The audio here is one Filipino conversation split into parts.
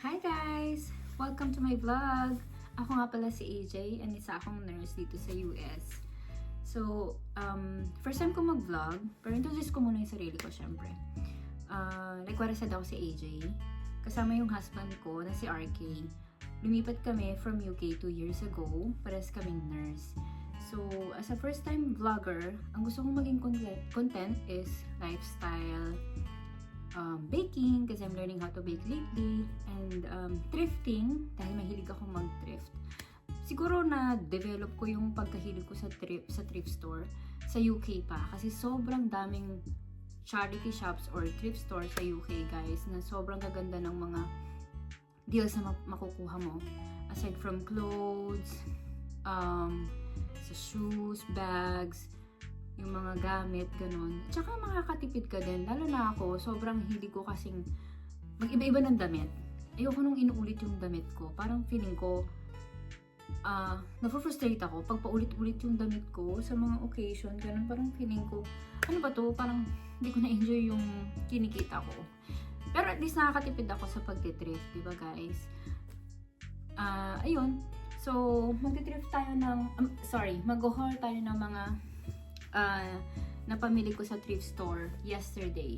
Hi guys! Welcome to my vlog! Ako nga pala si AJ and isa akong nurse dito sa US. So, first time ko mag-vlog, pero introduce ko muna yung sarili ko syempre. Like what I said, ako si AJ. Kasama yung husband ko na si RK. Lumipat kami from UK 2 years ago, pares kaming nurse. So, as a first time vlogger, ang gusto kong maging content is lifestyle, baking kasi I'm learning how to bake lately, and thrifting dahil mahilig ako mag-thrift. Siguro na develop ko yung pagkahilig ko sa thrift store sa UK pa kasi sobrang daming charity shops or thrift store sa UK guys na sobrang gaganda ng mga deals na makukuha mo aside from clothes, sa shoes, bags, yung mga gamit, ganun. At saka makakatipid ka din. Lalo na ako, sobrang hilig ko kasing mag-iba-iba ng damit. Ayoko nung inuulit yung damit ko. Parang feeling ko, na-frustrate ako pag paulit-ulit yung damit ko sa mga occasion. Ganun, parang feeling ko, ano ba to? Parang hindi ko na-enjoy yung kinikita ko. Pero at least nakakatipid ako sa pag-thrift, diba guys? Ayun. So, mag-thrift tayo ng, mag-haul tayo ng mga napamili ko sa thrift store yesterday.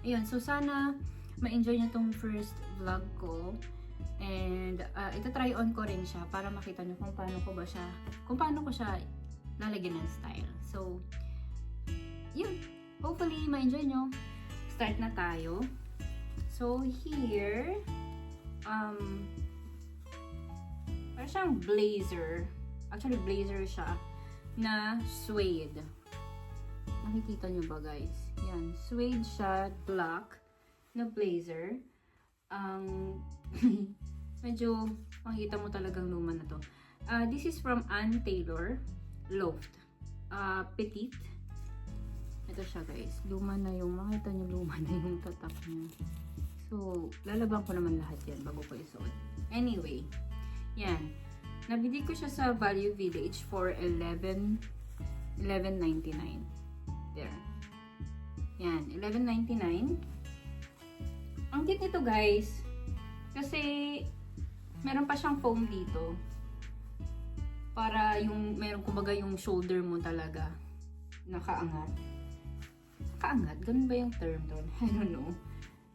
Ayun, so sana ma-enjoy nyo tong first vlog ko. And ita-try on ko rin siya para makita nyo kung paano ko siya lalagyan ng style. So, yun. Hopefully, ma-enjoy nyo. Start na tayo. So, here, parang siyang blazer. Actually, blazer siya na suede. Nakikita nyo ba guys? Yan, suede siya, black na blazer. Medyo makikita mo talagang luma na to. This is from Ann Taylor Loft. Petite. Ito siya guys. Luma na yung, makita nyo luma na yung tatak niya. So, lalabang ko naman lahat yan bago ko isuot. Anyway, yan. Nabili ko siya sa Value Village for $11.99. There. Yan, $11.99. Ang cute nito guys, kasi meron pa siyang foam dito. Para yung, meron kumbaga yung shoulder mo talaga nakaangat. Nakaangat? Ganun ba yung term doon? I don't know.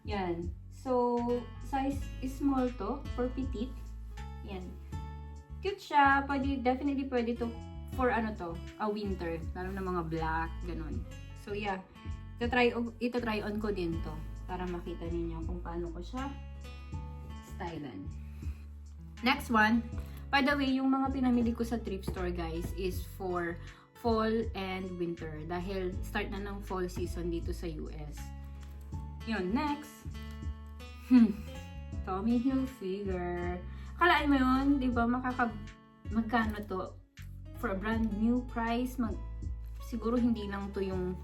Yan. So, size is small to, for petite. Yan. Cute siya. Definitely pwede to for winter. Lalo na mga black, ganun. So, yeah. Ito-try on ko din to. Para makita niyo kung paano ko siya stylan. Next one. By the way, yung mga pinamili ko sa thrift store, guys, is for fall and winter. Dahil start na ng fall season dito sa US. Yun, next. Tommy Hilfiger. Kalaan mo yun, di ba? Magkano to? For a brand new price, siguro hindi lang to yung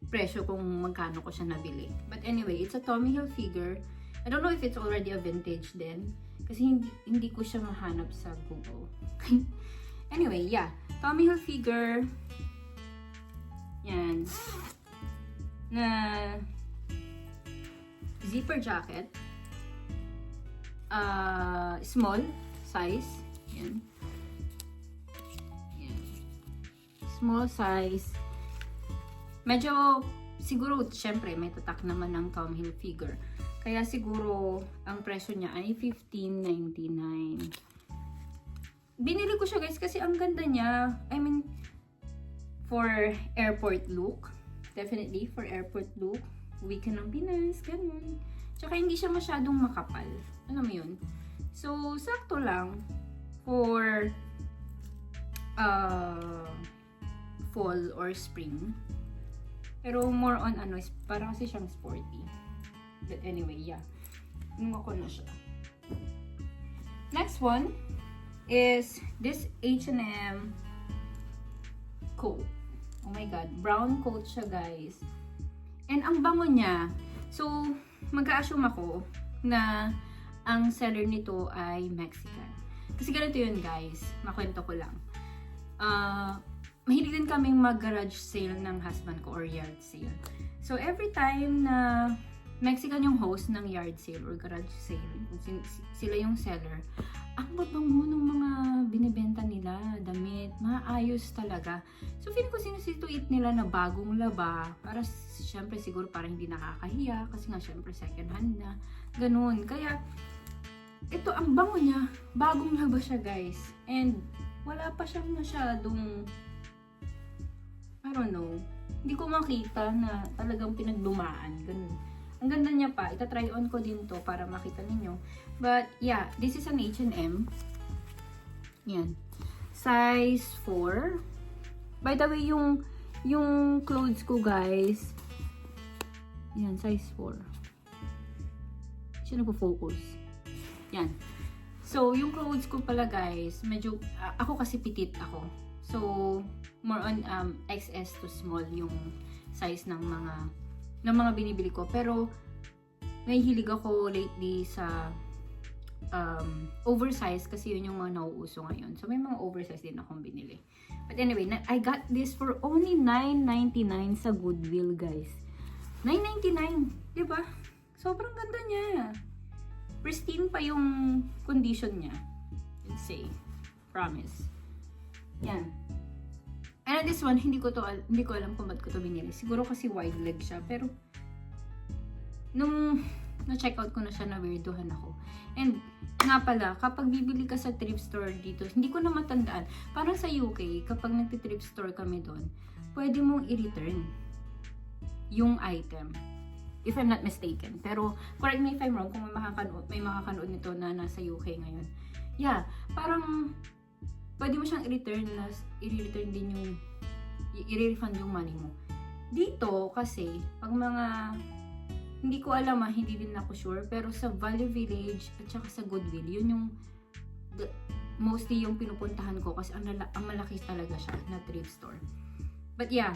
presyo kung magkano ko siya nabili. But anyway, it's a Tommy Hilfiger. I don't know if it's already a vintage din. Kasi hindi ko siya mahanap sa Google. Anyway, yeah. Tommy Hilfiger. Yan. Na zipper jacket. Small size. Yan. Small size. Medyo, siguro, syempre, may tatak naman ng Tommy Hilfiger. Kaya siguro, ang presyo niya ay $15.99. Binili ko siya guys kasi ang ganda niya. I mean, for airport look. Definitely, for airport look. Uwi ka ng Pinas, ganun. Tsaka hindi siya masyadong makapal. Alam mo yun? So, sakto lang for fall or spring. Pero more on parang kasi siyang sporty. But anyway, yeah. Nung ako na siya. Next one is this H&M coat. Oh my god, brown coat siya guys. And ang bango niya. So, mag-a-assume ako na ang seller nito ay Mexican. Kasi ganito yun guys. Makwento ko lang. Mahilig din kaming mag-garage sale ng husband ko or yard sale. So, every time na Mexican yung host ng yard sale or garage sale. Sila yung seller. Ang babango ng mga binibenta nila, damit, maayos talaga. So, feeling ko sinusituate nila na bagong laba. Para, syempre, siguro para hindi nakakahiya. Kasi nga, syempre, second hand na. Ganun. Kaya, ito, ang bango niya. Bagong laba siya, guys. And, wala pa siyang masyadong, I don't know, hindi ko makita na talagang pinaglumaan. Ganun. Ang ganda niya pa. Ita-try on ko din to para makita ninyo. But, yeah. This is an H&M. Yan. Size 4. By the way, yung clothes ko, guys. Yan, size 4. Siya nagpo-focus. Yan. So, yung clothes ko pala, guys, medyo, ako kasi petite ako. So, more on XS to small yung size ng mga binibili ko. Pero, may hilig ako lately sa oversize kasi yun yung mga nauuso ngayon. So, may mga oversize din akong binili. But anyway, I got this for only $9.99 sa Goodwill, guys. $9.99, diba? Sobrang ganda niya. Pristine pa yung condition niya. Let's say. Promise. Yan. And this one, hindi ko alam kung ba't ko to binili. Siguro kasi wide leg siya. Pero, nung na-check out ko na siya, na-weirdohan ako. And, nga pala, kapag bibili ka sa thrift store dito, hindi ko na matandaan. Parang sa UK, kapag nagti-thrift store kami doon, pwede mong i-return yung item. If I'm not mistaken. Pero, correct me if I'm wrong, kung may makakanood nito na nasa UK ngayon. Yeah, parang, pwede mo siyang i-return i-return din yung, i-refund yung money mo. Dito, kasi, pag mga, hindi ko alam hindi din ako sure, pero sa Value Village at saka sa Goodwill, yun yung, mostly yung pinupuntahan ko kasi ang malaki talaga siya na thrift store. But yeah,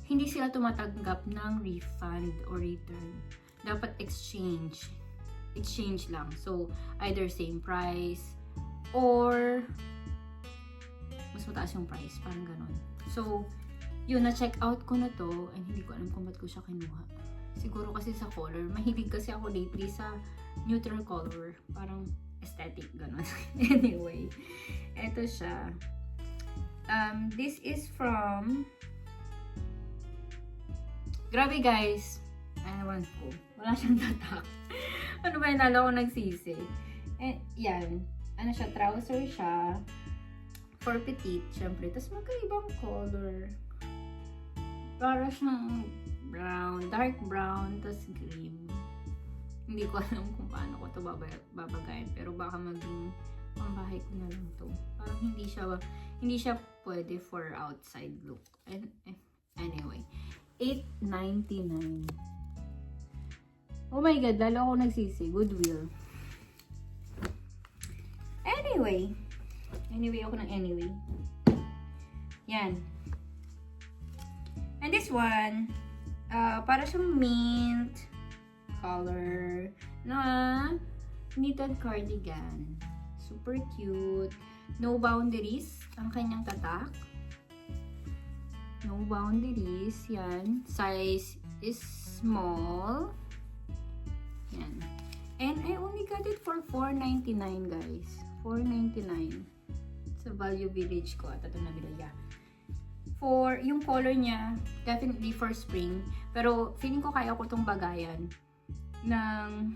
hindi sila tumatanggap ng refund or return. Dapat exchange. Exchange lang. So, either same price or mas mataas yung price. Parang ganun. So, yun, na-check out ko na to and hindi ko alam kung ba't ko siya kinuha. Siguro kasi sa color. Mahilig kasi ako lately sa neutral color. Parang aesthetic, ganun. Anyway, eto siya. This is from... Grabe guys, ewan ko, wala siyang tatak. Ano ba yung lalo ko nagsisi? Eh, yan, ano siya, trouser siya, for petite, syempre. Tapos magkaibang color. Para siyang brown, dark brown, tapos green. Hindi ko alam kung paano ko ito babagayin, pero baka maging pambahay ko na lang to. Parang hindi siya pwede for outside look. And, anyway. $8.99. Oh my god, lalo ako nagsisi. Goodwill. Anyway ako ng anyway. Yan. And this one, para siyang mint color na knitted cardigan. Super cute. No boundaries ang kanyang tatak. No boundaries. Yan. Size is small. Yan. And I only got it for $4.99 guys. $4.99. Sa Value Village ko. At ito nabili. Yeah. For, yung color niya, definitely for spring. Pero feeling ko kaya ko itong bagayan ng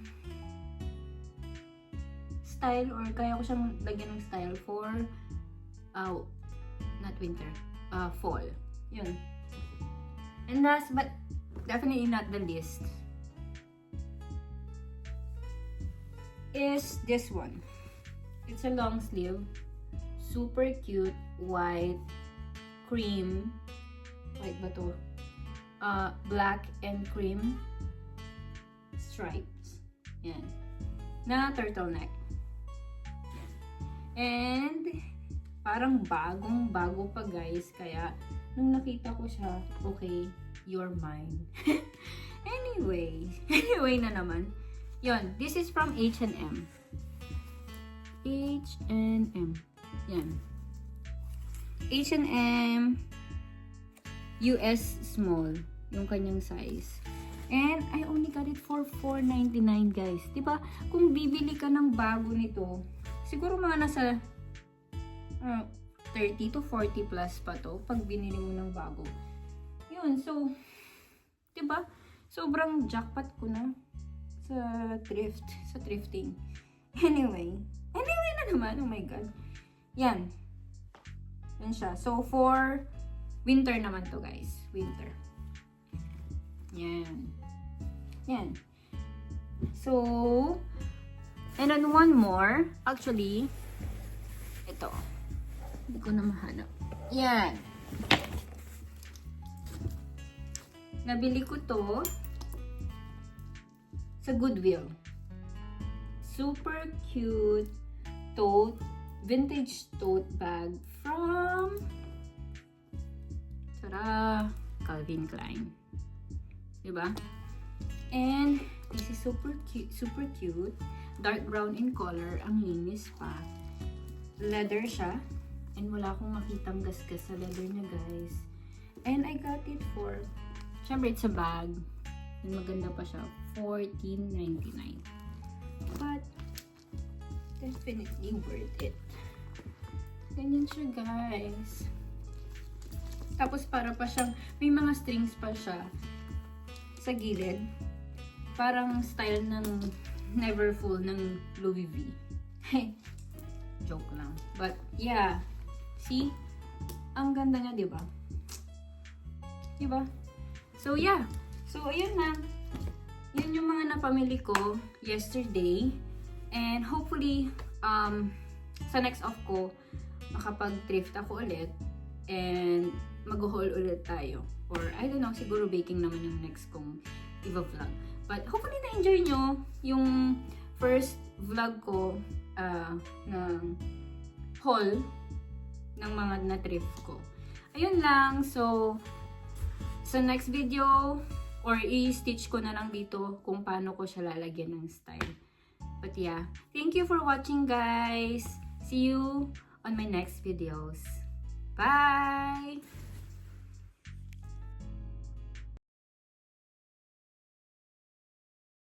style or kaya ko siyang lagyan ng style for not winter. Fall. Yun. And last but definitely not the least is this one. It's a long sleeve. Super cute. White. Cream. White ba to? Black and cream stripes. Yan. Na turtleneck. Yan. And parang bagong-bago pa guys. Kaya nung nakita ko siya, okay, you're mine. Anyway na naman. Yon, this is from H&M. H&M. Yan. H&M US small, yung kanyang size. And I only got it for $4.99 guys. Diba? Kung bibili ka ng bago nito, siguro mga nasa 30 to 40 plus pa to pag binili mo ng bago. Yun, so, diba? Sobrang jackpot ko na sa thrifting. Anyway na naman, oh my god. Yan. Yan siya. So, for winter naman to guys. Winter. Yan. Yan. So, and then one more. Actually, ito. Hindi ko na mahanap. Yan. Nabili ko to sa Goodwill. Super cute vintage tote bag from Calvin Klein. Diba? And this is super cute. Dark brown in color. Ang linis pa. Leather siya. And wala akong makitang gasgas sa leather niya, guys. And I got it for, syempre it's a bag. And maganda pa siya. $14.99. But definitely worth it. Ganyan siya, guys. Tapos para pa siyang, may mga strings pa siya sa gilid. Parang style ng never full ng Louis V. Joke lang. But yeah. See? Ang ganda niya, diba? Diba? So yeah. So ayun na. Yun yung mga napamili ko yesterday. And hopefully, sa next off ko, makapag-thrift ako ulit. And mag-haul ulit tayo. Or, I don't know, siguro baking naman yung next kong i-vlog. But hopefully na-enjoy nyo yung first vlog ko ng haul ng mga na-thrift ko. Ayun lang. So, sa next video, or i-stitch ko na lang dito kung paano ko siya lalagyan ng style. But yeah, thank you for watching guys. See you on my next videos. Bye!